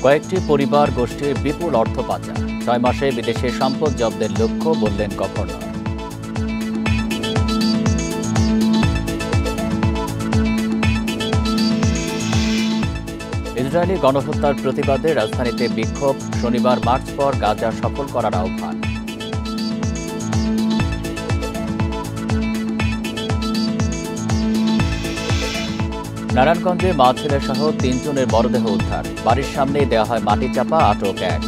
কয়েকটি পরিবার গোষ্ঠীর বিপুল অর্থ পাচার, 6 মাসে বিদেশে সম্পদ জব্দের লক্ষ্য বললেন গভর্নর। ইসরায়েলি গণহত্যার প্রতিবাদে রাজধানীতে বিক্ষোভ, শনিবার মার্চ পর গাজা সফল করার আহ্বান। নারায়ণগঞ্জে মা ছেলে সহ 3 জনের মরদেহ উদ্ধার, বাড়ির সামনেই দেওয়া হয় মাটি চাপা, আটক 1।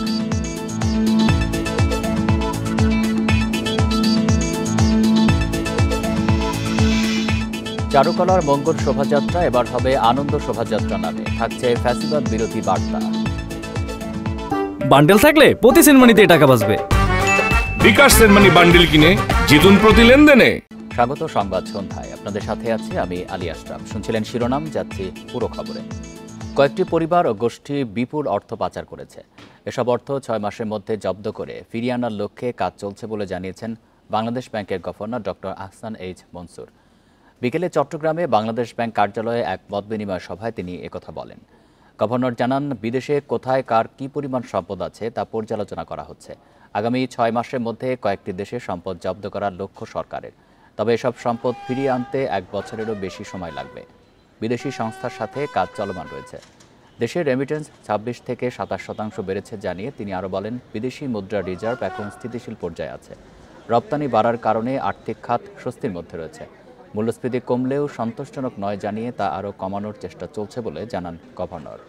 চারুকলার মঙ্গল শোভাযাত্রা এবার হবে আনন্দ শোভাযাত্রা নামে, থাকছে ফ্যাসিবাদ বিরোধী বার্তা। বান্ডেল থাকলে প্রতি সেনমানিতে টাকা বাঁচবে। বিকাশ সেনমানি বান্ডেল কিনে জিতুন প্রতি লেনদেনে। স্বাগত সংবাদ সন্ধ্যায়, আপনাদের সাথে আছি আমি আলী আশরাফ। শুনছিলেন শিরোনাম, যাচ্ছি পুরো খবরে। কয়েকটি পরিবার ও গোষ্ঠী বিপুল অর্থ পাচার করেছে। এসব অর্থ 6 মাসের মধ্যে জব্দ করে ফিরিয়ে আনার লক্ষ্যে কাজ চলছে বলে জানিয়েছেন বাংলাদেশ ব্যাংকের governor doctor Ahsan H Mansur. বিকেলে চট্টগ্রামে বাংলাদেশ ব্যাংক কার্যালয়ে এক মতবিনিময় সভায় তিনি একথা বলেন। গভর্নর জানান, বিদেশে কোথায় কার কী পরিমাণ সম্পদ আছে তা পর্যালোচনা করা হচ্ছে। আগামী 6 মাসের মধ্যে কয়েকটি দেশে সম্পদ জব্দ করার লক্ষ্য সরকারের। তবে এসব সম্পদ ফিরিয়ে আনতে 1 বছরেরও বেশি সময় লাগবে। বিদেশি সংস্থার সাথে কাজ চলমান রয়েছে। দেশের রেমিটেন্স 26 থেকে 27% বেড়েছে জানিয়ে তিনি আরও বলেন, বিদেশি মুদ্রা রিজার্ভ এখন স্থিতিশীল পর্যায়ে আছে। রপ্তানি বাড়ার কারণে আর্থিক খাত স্বস্তির মধ্যে রয়েছে। মূল্যস্ফীতি কমলেও সন্তোষজনক নয় জানিয়ে তা আরও কমানোর চেষ্টা চলছে বলে জানান গভর্নর।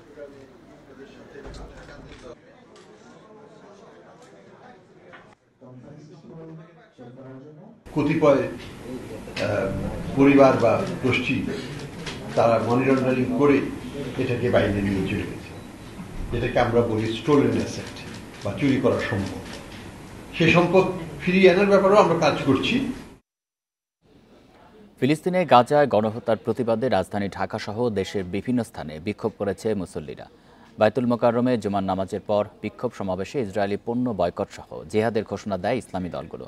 কতিপয় পরিবার বা গোষ্ঠী তারা মানি লন্ডারিং করে এটাকে বাইরে নিয়ে চলে গেছে, যেটাকে আমরা বলি স্টোলেন অ্যাসেট বা চুরি করা সম্পদ। সেই সম্পদ ফিরিয়ে আনার ব্যাপারেও আমরা কাজ করছি। ফিলিস্তিনে গাজায় গণহত্যার প্রতিবাদে রাজধানী ঢাকা সহ দেশের বিভিন্ন স্থানে বিক্ষোভ করেছে মুসল্লিরা। বায়তুল মোকাররমে জুমার নামাজের পর বিক্ষোভ সমাবেশে ইসরায়েলি পণ্য বয়কট সহ জিহাদের ঘোষণা দেয় ইসলামী দলগুলো।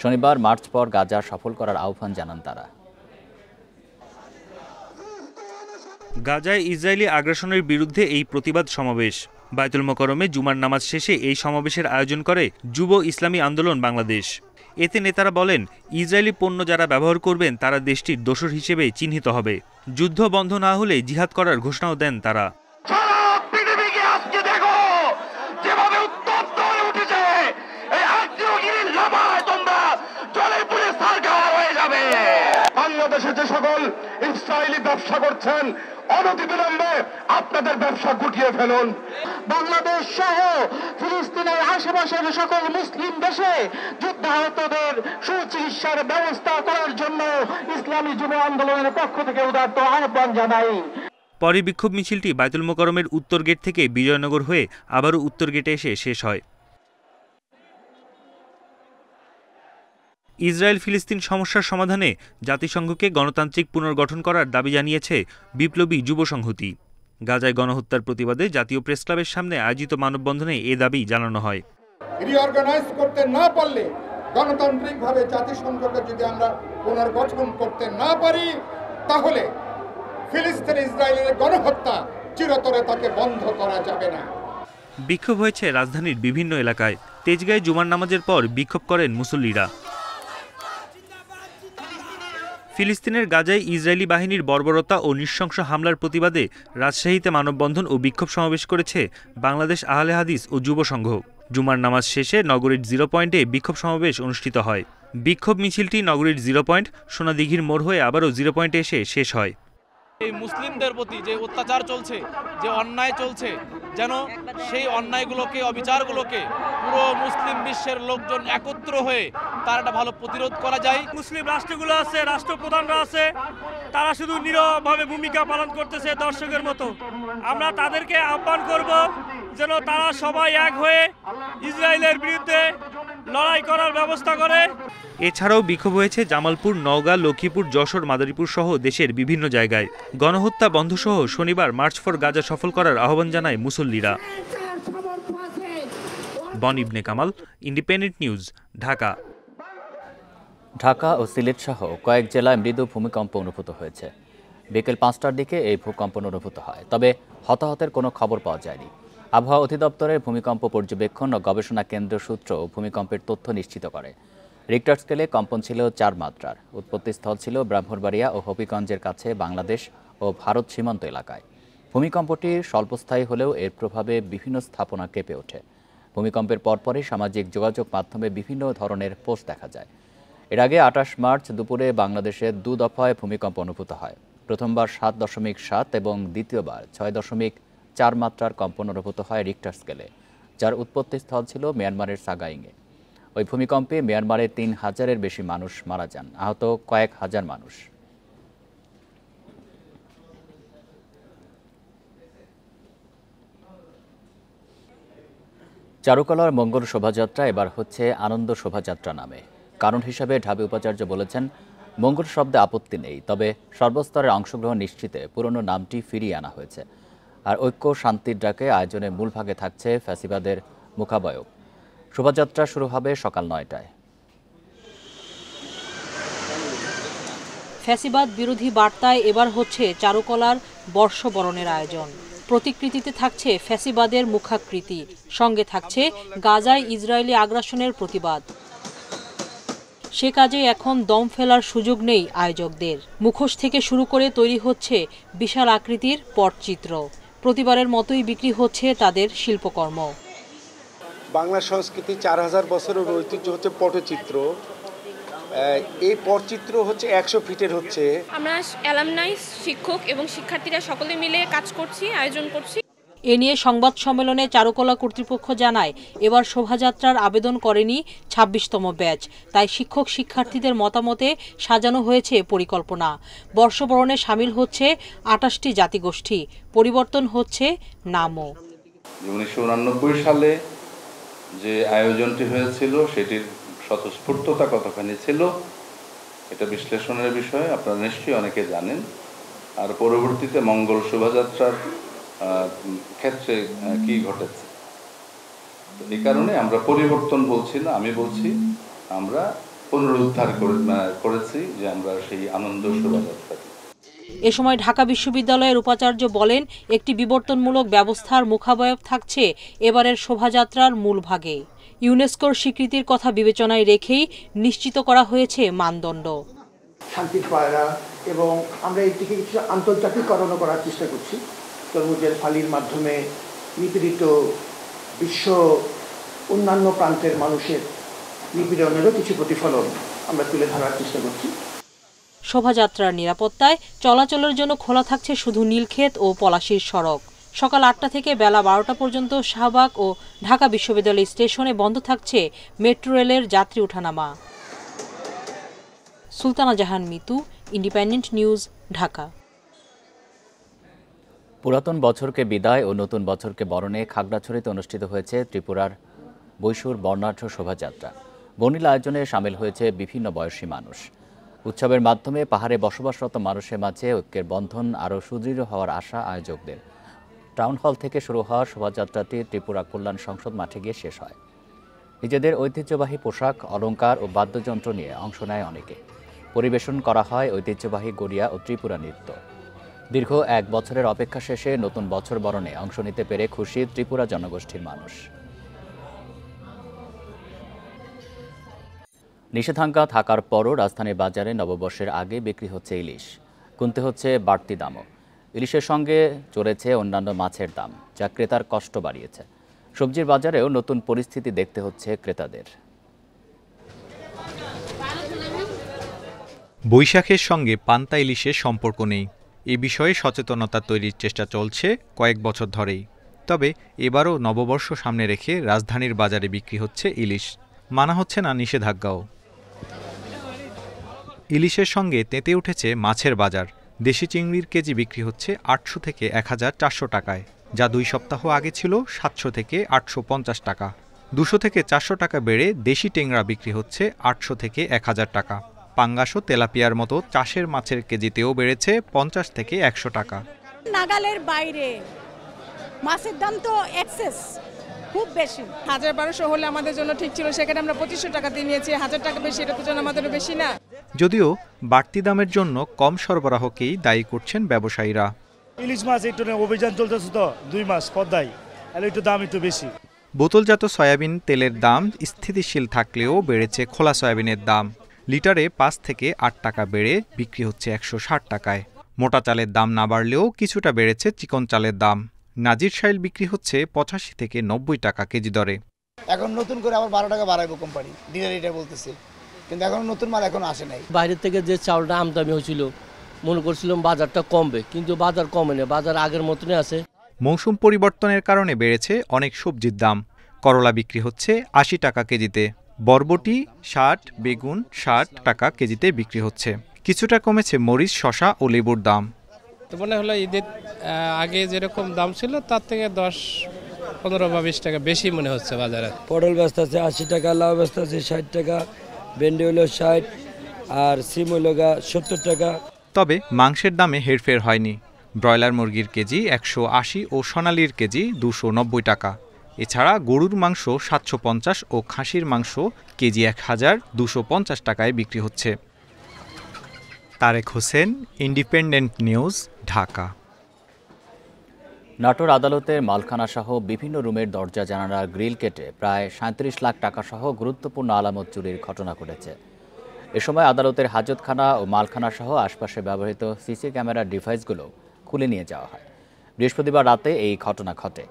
শনিবার মার্চ পর গাজা সফল করার আহ্বান জানান তারা। গাজায় ইসরায়েলি আগ্রাসনের বিরুদ্ধে এই প্রতিবাদ সমাবেশ। বায়তুল মোকাররমে জুমার নামাজ শেষে এই সমাবেশের আয়োজন করে যুব ইসলামী আন্দোলন বাংলাদেশ। এতে নেতারা বলেন, ইসরায়েলি পণ্য যারা ব্যবহার করবেন তারা দেশটির দোসর হিসেবে চিহ্নিত হবে। যুদ্ধ বন্ধ না হলে জিহাদ করার ঘোষণাও দেন তারা। বাংলাদেশে যে সকল ইসরায়েলি ব্যবসা করছেন, অনতিবিলম্বে আপনাদের ব্যবসা গুটিয়ে ফেলুন। বাংলাদেশ সহ ফিলিস্তিনের আশেপাশের সকল মুসলিম দেশে যুদ্ধাহতদের সুচিকিৎসার ব্যবস্থা করার জন্য ইসলামী যুব আন্দোলনের পক্ষ থেকে উদাত্ত আহ্বান জানাই। পরে বিক্ষোভ মিছিলটি বায়তুল মোকাররমের উত্তর গেট থেকে বিজয়নগর হয়ে আবারও উত্তর গেটে এসে শেষ হয়। ইসরায়েল ফিলিস্তিন সমস্যার সমাধানে জাতিসংঘকে গণতান্ত্রিক পুনর্গঠন করার দাবি জানিয়েছে বিপ্লবী যুব সংহতি। গাজায় গণহত্যার প্রতিবাদে জাতীয় প্রেসক্লাবের সামনে আয়োজিত মানববন্ধনে এ দাবি জানানো হয়। রিঅর্গানাইজ করতে না পারলে, গণতান্ত্রিকভাবে জাতিসংঘকে যদি আমরা পুনর্গঠন করতে না পারি, তাহলে ফিলিস্তিন ইসরায়েলের গণহত্যা চিরতরে তাকে বন্ধ করা যাবে না। বিক্ষোভ হয়েছে রাজধানীর বিভিন্ন এলাকায়। তেজগাঁয়ে জুমার নামাজের পর বিক্ষোভ করেন মুসল্লিরা। ফিলিস্তিনের গাজায় ইসরায়েলি বাহিনীর বর্বরতা ও নৃশংস হামলার প্রতিবাদে রাজশাহীতে মানববন্ধন ও বিক্ষোভ সমাবেশ করেছে বাংলাদেশ আহলে হাদিস ও যুব সংঘ। জুমার নামাজ শেষে নগরীর 0 পয়েন্টে বিক্ষোভ সমাবেশ অনুষ্ঠিত হয়। বিক্ষোভ মিছিলটি নগরীর 0 পয়েন্ট, সোনাদিঘির মোড় হয়ে আবারও 0 পয়েন্টে এসে শেষ হয়। এই মুসলিমদের প্রতি যে অত্যাচার চলছে, যে অন্যায় চলছে, যেন সেই অন্যায়গুলোকে, অবিচারগুলোকে পুরো মুসলিম বিশ্বের লোকজন একত্র হয়ে তার একটা ভালো প্রতিরোধ করা যায়। মুসলিম রাষ্ট্রগুলো আছে, রাষ্ট্রপ্রধানরা আছে, তারা শুধু নীরবভাবে ভূমিকা পালন করতেছে দর্শকের মতো। আমরা তাদেরকে আহ্বান করব যেন তারা সবাই এক হয়ে ইসরায়েলের বিরুদ্ধে লড়াই করার ব্যবস্থা করে। এছাড়াও বিক্ষোভ হয়েছে জামালপুর, নওগাঁ, লক্ষ্মীপুর, যশোর, মাদারীপুর সহ দেশের বিভিন্ন জায়গায়। গণহত্যা বন্ধ সহ শনিবার মার্চ ফর গাজা সফল করার আহ্বান জানায় মুসল্লিরা। বন ইবনে কামাল, ইন্ডিপেন্ডেন্ট নিউজ, ঢাকা। ঢাকা ও সিলেট সহ কয়েক জেলায় মৃদু ভূমিকম্প অনুভূত হয়েছে। বিকেল 5টার দিকে এই ভূকম্পন অনুভূত হয়, তবে হতাহতের কোনো খবর পাওয়া যায়নি। আবহাওয়া অধিদপ্তরের ভূমিকম্প পর্যবেক্ষণ ও গবেষণা কেন্দ্র সূত্র ভূমিকম্পের তথ্য নিশ্চিত করে। রিক্টার স্কেলে কম্পন ছিল 4 মাত্রার। উৎপত্তিস্থল ছিল ব্রাহ্মণবাড়িয়া ও হবিগঞ্জের কাছে বাংলাদেশ ও ভারত সীমান্ত এলাকায়। ভূমিকম্পটি স্বল্পস্থায়ী হলেও এর প্রভাবে বিভিন্ন স্থাপনা কেঁপে ওঠে। ভূমিকম্পের পরপরই সামাজিক যোগাযোগ মাধ্যমে বিভিন্ন ধরনের পোস্ট দেখা যায়। এর আগে 28 মার্চ দুপুরে বাংলাদেশে 2 দফায় ভূমিকম্প অনুভূত হয়। প্রথমবার 7.7 এবং দ্বিতীয়বার 6.4 মাত্রার কম্পন অনুভূত হয় রিক্টার স্কেলে, যার উৎপত্তিস্থল ছিল মিয়ানমারের সাগাইংয়ে। ওই ভূমিকম্পে মিয়ানমারে 3000-এর বেশি মানুষ মারা যান, আহত কয়েক হাজার মানুষ। চারুকলার মঙ্গল শোভাযাত্রা এবার হচ্ছে আনন্দ শোভাযাত্রা নামে। কারণ হিসাবে ঢাবি উপাচার্য বলেছেন, মঙ্গল শব্দে আপত্তি নেই, তবে সর্বস্তরের অংশগ্রহণ নিশ্চিতে পুরনো নামটি ফিরিয়ে আনা হয়েছে। আর ঐক্য শান্তির ডাকে আয়োজনে মূল ভাগে থাকছে ফ্যাসিবাদের মুখাবয়ব। শোভাযাত্রা শুরু হবে সকাল 9টায়। ফ্যাসিবাদ বিরোধী বার্তায় এবার হচ্ছে চারুকলার বর্ষবরণের আয়োজন। প্রতিকৃতিতে থাকছে ফ্যাসিবাদের মুখাকৃতি, সঙ্গে থাকছে গাজায় ইসরায়েলি আগ্রাসনের প্রতিবাদ। সে কাজে এখন দম ফেলার সুযোগ নেই আয়োজকদের। মুখোশ থেকে শুরু করে তৈরি হচ্ছে বিশাল আকৃতির পটচিত্র। প্রতিবারের মতোই বিক্রি হচ্ছে তাদের শিল্পকর্ম। বাংলা সংস্কৃতি 4000 বছরের ঐতিহ্য হচ্ছে পটচিত্র। এই পটচিত্র হচ্ছে 100 ফিটের হচ্ছে। আমরা অ্যালামনাই, শিক্ষক এবং শিক্ষার্থীরা সকলে মিলে কাজ করছি, আয়োজন করছি। এ নিয়ে সংবাদ সম্মেলনে চারুকলা কর্তৃপক্ষ জানায়, এবার শোভাযাত্রার আবেদন করেনি 26তম ব্যাচ, তাই শিক্ষক শিক্ষার্থীদের মতামতে সাজানো হয়েছে পরিকল্পনা। বর্ষবরণে সামিল হচ্ছে 28টি জাতিগোষ্ঠী, পরিবর্তন হচ্ছে নামও। 1989 সালে যে আয়োজনটি হয়েছিল সেটির স্বতঃস্ফূর্ততা কতখানি ছিল এটা বিশ্লেষণের বিষয়, আপনারা নিশ্চয়ই অনেকে জানেন। আর পরবর্তীতে মঙ্গল শোভাযাত্রার ক্ষেত্রে কি ঘটেছে, এই কারণে আমরা পরিবর্তন বলছি না, আমি বলছি আমরা পুনরুদ্ধার করেছি যে আমরা সেই আনন্দ শোভাযাত্রা। এ সময় ঢাকা বিশ্ববিদ্যালয়ের উপাচার্য বলেন, একটি বিবর্তনমূলক ব্যবস্থার মুখাবয়ব থাকছে এবারের শোভাযাত্রার মূল ভাগে। ইউনেস্কোর স্বীকৃতির কথা বিবেচনায় রেখেই নিশ্চিত করা হয়েছে মানদণ্ড। শান্তির পায়রা এবং আমরা এটিকে কিছু আন্তর্জাতিকরণ করার চেষ্টা করছি। তরমুজের ফালির মাধ্যমে নিপীড়িত বিশ্ব অন্যান্য প্রান্তের মানুষের নিপীড়নেরও কিছু প্রতিফলন আমরা তুলে ধরার চেষ্টা করছি। শোভাযাত্রার নিরাপত্তায় চলাচলের জন্য খোলা থাকছে শুধু নীলক্ষেত ও পলাশীর সড়ক। সকাল 8টা থেকে বেলা 12টা পর্যন্ত শাহবাগ ও ঢাকা বিশ্ববিদ্যালয় স্টেশনে বন্ধ থাকছে মেট্রো রেলের যাত্রী ওঠানামা। সুলতানা জাহান মিতু, ইন্ডিপেন্ডেন্ট নিউজ, ঢাকা। পুরাতন বছরকে বিদায় ও নতুন বছরকে বরণে খাগড়াছড়িতে অনুষ্ঠিত হয়েছে ত্রিপুরার বৈশুর বর্ণাঢ্য শোভাযাত্রা। বর্ণিল আয়োজনে সামিল হয়েছে বিভিন্ন বয়সী মানুষ। উৎসবের মাধ্যমে পাহাড়ে বসবাসরত মানুষের মাঝে ঐক্যের বন্ধন আরও সুদৃঢ় হওয়ার আশা আয়োজকদের। টাউন হল থেকে শুরু হওয়া শোভাযাত্রাটি ত্রিপুরা কল্যাণ সংসদ মাঠে গিয়ে শেষ হয়। নিজেদের ঐতিহ্যবাহী পোশাক, অলংকার ও বাদ্যযন্ত্র নিয়ে অংশ নেয় অনেকে। পরিবেশন করা হয় ঐতিহ্যবাহী গড়িয়া ও ত্রিপুরা নৃত্য। দীর্ঘ 1 বছরের অপেক্ষা শেষে নতুন বছর বরণে অংশ নিতে পেরে খুশি ত্রিপুরা জনগোষ্ঠীর মানুষ। নিষেধাজ্ঞা থাকার পরও রাজধানীর বাজারে নববর্ষের আগে বিক্রি হচ্ছে ইলিশ। কিনতে হচ্ছে বাড়তি দামও। ইলিশের সঙ্গে চড়েছে অন্যান্য মাছের দাম, যা ক্রেতার কষ্ট বাড়িয়েছে। সবজির বাজারেও নতুন পরিস্থিতি দেখতে হচ্ছে ক্রেতাদের। বৈশাখের সঙ্গে পান্তা ইলিশের সম্পর্ক নেই, এ বিষয়ে সচেতনতা তৈরির চেষ্টা চলছে কয়েক বছর ধরেই। তবে এবারও নববর্ষ সামনে রেখে রাজধানীর বাজারে বিক্রি হচ্ছে ইলিশ, মানা হচ্ছে না নিষেধাজ্ঞাও। ইলিশের সঙ্গে তেতে উঠেছে মাছের বাজার। দেশি চিংড়ির কেজি বিক্রি হচ্ছে 800 থেকে 1400 টাকায়, যা 2 সপ্তাহ আগে ছিল 700 থেকে 850 টাকা। 200 থেকে 400 টাকা বেড়ে দেশি টেংরা বিক্রি হচ্ছে 800 থেকে 1000 টাকা। পাঙ্গাস ও তেলাপিয়ার মতো চাষের মাছের কেজিতেও বেড়েছে 50 থেকে 100 টাকা। নাগালের বাইরে মাছের দাম তো এক্সেস, খুব বেশি। 1200 হলে আমাদের জন্য ঠিক ছিল, সেখানে আমরা 2500 টাকা দিয়ে নিয়েছি। 1000 টাকা বেশি, এটা তো জন্য আমাদের বেশি না। যদিও বাড়তি দামের জন্য কম সরবরাহকেই দায়ী করছেন ব্যবসায়ীরা। ইলিশ মাছ একটু অভিযান চলতেছে তো 2 মাস পদ্মায়, তাহলে একটু দাম একটু বেশি। বোতলজাত সয়াবিন তেলের দাম স্থিতিশীল থাকলেও বেড়েছে খোলা সয়াবিনের দাম। লিটারে ৫ থেকে ৮ টাকা বেড়ে বিক্রি হচ্ছে ১৬০ টাকায়। মোটা চালের দাম না বাড়লেও কিছুটা বেড়েছে চিকন চালের দাম। নাজির শাইল বিক্রি হচ্ছে ৮৫ থেকে ৯০ টাকা কেজি দরে। এখন নতুন করে আবার 12 টাকা বাড়াইবো কোম্পানি, ডিলার এটা বলতেছে, কিন্তু এখন নতুন মাল এখন আসে নাই। বাইরে থেকে যে চাউলটা আমদানি হয়েছিল মনে করছিলাম বাজারটা কমবে, কিন্তু বাজার কমে না, বাজার আগের মতনই আছে। মৌসুম পরিবর্তনের কারণে বেড়েছে অনেক সবজির দাম। করলা বিক্রি হচ্ছে ৮০ টাকা কেজিতে, বরবটি ৬০, বেগুন ৬০ টাকা কেজিতে বিক্রি হচ্ছে। কিছুটা কমেছে মরিচ, শসা ও লেবুর দাম। তো মনে হলো ঈদের আগে যেরকম দাম ছিল তার থেকে 10-15 বা 20 টাকা বেশি মনে হচ্ছে বাজারে। পটল ব্যস্ত আছে ৮০ টাকা, লাউ ব্যস্ত আছে ৬০ টাকা, ভেন্ডি হলো ৬০ আর সিম হলো ৭০ টাকা। তবে মাংসের দামে হেরফের হয়নি। ব্রয়লার মুরগির কেজি ১৮০ ও সোনালির কেজি ২৯০ টাকা। এছাড়া গরুর মাংস ৭৫০ ও খাসির মাংস কেজি ১,২৫০ টাকায় বিক্রি হচ্ছে। Tarek Hossain, independent news, Dhaka. নাটোর আদালতের মালখানা সহ বিভিন্ন রুমের দরজা জানালার গ্রিল কেটে প্রায় ৩৭ লাখ টাকা সহ গুরুত্বপূর্ণ আলামত চুরির ঘটনা ঘটেছে। এ সময় আদালতের হাজতখানা ও মালখানা সহ আশপাশে ব্যবহৃত সিসি ক্যামেরার ডিভাইসগুলো খুলে নিয়ে যাওয়া হয়। বৃহস্পতিবার রাতে এই ঘটনা ঘটে।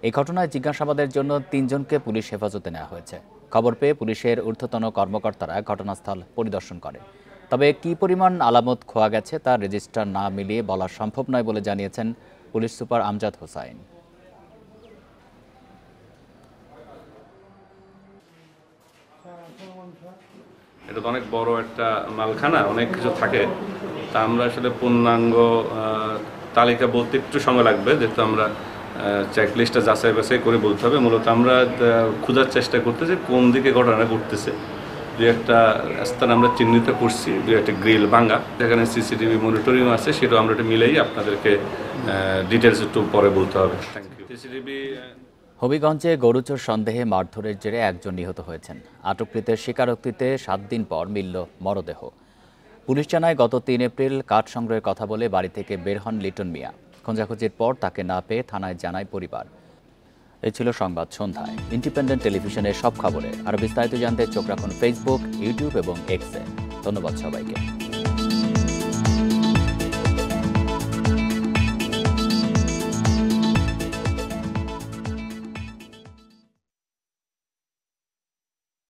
এই ঘটনায় জিজ্ঞাসাবাদের জন্য ৩ জনকে পুলিশ হেফাজতে নেওয়া হয়েছে। খবর পেয়ে পুলিশের ঊর্ধ্বতন কর্মকর্তারা ঘটনাস্থল পরিদর্শন করে। তবে কী পরিমাণ আলামত খোয়া গেছে তা রেজিস্টার না মিলিয়ে বলা সম্ভব নয় বলে জানিয়েছেন পুলিশ সুপার আমজাদ হোসাইন। এটা তো অনেক বড় একটা মালখানা, অনেক কিছু থাকে, তা আমরা আসলে পূর্ণাঙ্গ তালিকা বলতে একটু সময় লাগবে, যেহেতু আমরা চেকলিস্টটা যাচাই বাছাই করে বলতে হবে। মূলত আমরা খোঁজার চেষ্টা করতেছি কোন দিকে ঘটনা ঘটতেছে। দু একটা স্থান আমরা চিহ্নিত করছি, দু একটা গ্রিল ভাঙা, যেখানে সিসিটিভি মনিটরিং আছে, সেটাও আমরা এটা মিলেই আপনাদেরকে ডিটেলস একটু পরে বলতে হবে। Thank you. সিসিটিভি হবিগঞ্জে গরুচোর সন্দেহে মারধরের জেরে একজন নিহত হয়েছেন। আটককৃতের স্বীকারোক্তিতে ৭ দিন পর মিলল মরদেহ। পুলিশ জানায় গত ৩ এপ্রিল কাঠ সংগ্রহের কথা বলে বাড়ি থেকে বের হন লিটন মিয়া। খোঁজাখুঁজির পর তাকে না পেয়ে থানায় জানায় পরিবার। এই ছিল সংবাদ সন্ধ্যায়। ইন্ডিপেন্ডেন্ট টেলিভিশনের সব খবরে আরও বিস্তারিত জানতে চোখ রাখুন ফেসবুক, ইউটিউব এবং এক্সে। ধন্যবাদ সবাইকে।